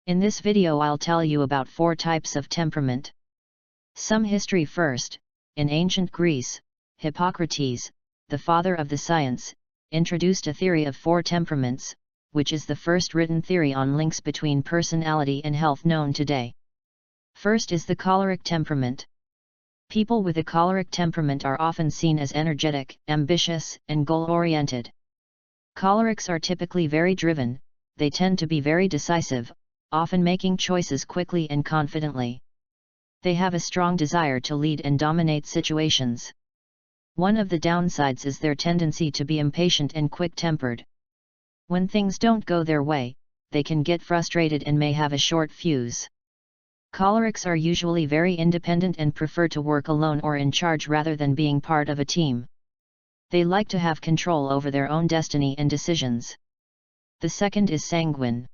In this video I'll tell you about 4 types of temperament. Some history first. In ancient Greece, Hippocrates, the father of the science, introduced a theory of 4 temperaments, which is the first written theory on links between personality and health known today. First is the choleric temperament. People with a choleric temperament are often seen as energetic, ambitious, and goal-oriented. Cholerics are typically very driven. They tend to be very decisive, often making choices quickly and confidently. They have a strong desire to lead and dominate situations. One of the downsides is their tendency to be impatient and quick-tempered. When things don't go their way, they can get frustrated and may have a short fuse. Cholerics are usually very independent and prefer to work alone or in charge rather than being part of a team. They like to have control over their own destiny and decisions. The second is sanguine.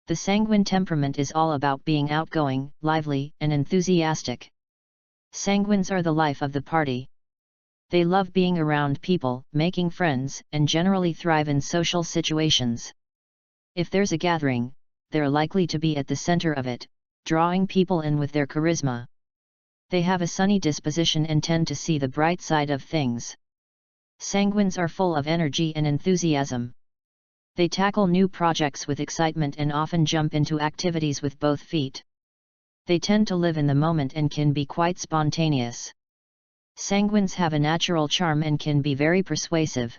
The sanguine temperament is all about being outgoing, lively, and enthusiastic. Sanguines are the life of the party. They love being around people, making friends, and generally thrive in social situations. If there's a gathering, they're likely to be at the center of it, drawing people in with their charisma. They have a sunny disposition and tend to see the bright side of things. Sanguines are full of energy and enthusiasm. They tackle new projects with excitement and often jump into activities with both feet. They tend to live in the moment and can be quite spontaneous. Sanguines have a natural charm and can be very persuasive.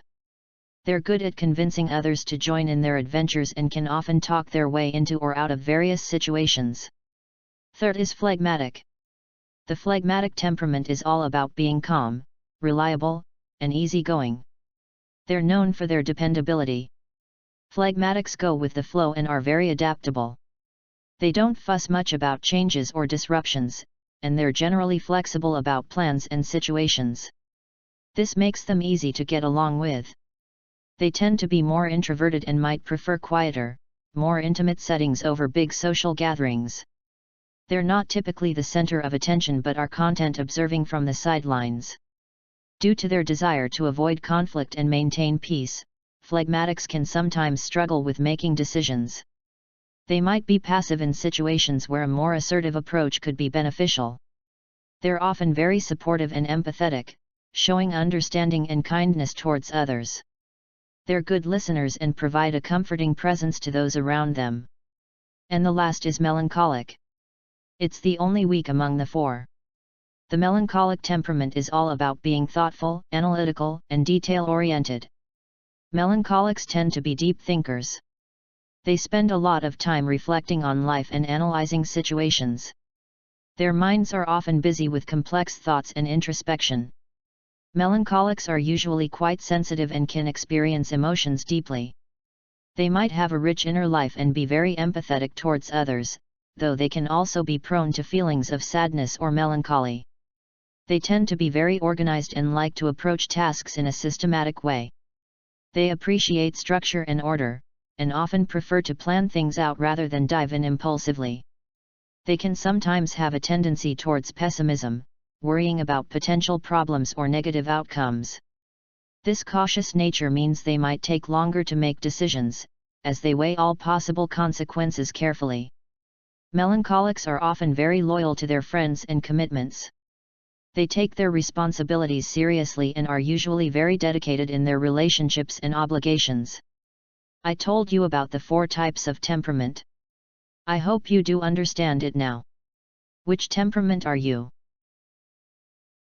They're good at convincing others to join in their adventures and can often talk their way into or out of various situations. Third is phlegmatic. The phlegmatic temperament is all about being calm, reliable, and easygoing. They're known for their dependability. Phlegmatics go with the flow and are very adaptable. They don't fuss much about changes or disruptions, and they're generally flexible about plans and situations. This makes them easy to get along with. They tend to be more introverted and might prefer quieter, more intimate settings over big social gatherings. They're not typically the center of attention but are content observing from the sidelines. Due to their desire to avoid conflict and maintain peace, phlegmatics can sometimes struggle with making decisions. They might be passive in situations where a more assertive approach could be beneficial. They're often very supportive and empathetic, showing understanding and kindness towards others. They're good listeners and provide a comforting presence to those around them. And the last is melancholic. It's the only weak among the 4. The melancholic temperament is all about being thoughtful, analytical, and detail-oriented. Melancholics tend to be deep thinkers. They spend a lot of time reflecting on life and analyzing situations. Their minds are often busy with complex thoughts and introspection. Melancholics are usually quite sensitive and can experience emotions deeply. They might have a rich inner life and be very empathetic towards others, though they can also be prone to feelings of sadness or melancholy. They tend to be very organized and like to approach tasks in a systematic way. They appreciate structure and order, and often prefer to plan things out rather than dive in impulsively. They can sometimes have a tendency towards pessimism, worrying about potential problems or negative outcomes. This cautious nature means they might take longer to make decisions, as they weigh all possible consequences carefully. Melancholics are often very loyal to their friends and commitments. They take their responsibilities seriously and are usually very dedicated in their relationships and obligations. I told you about the 4 types of temperament. I hope you do understand it now. Which temperament are you?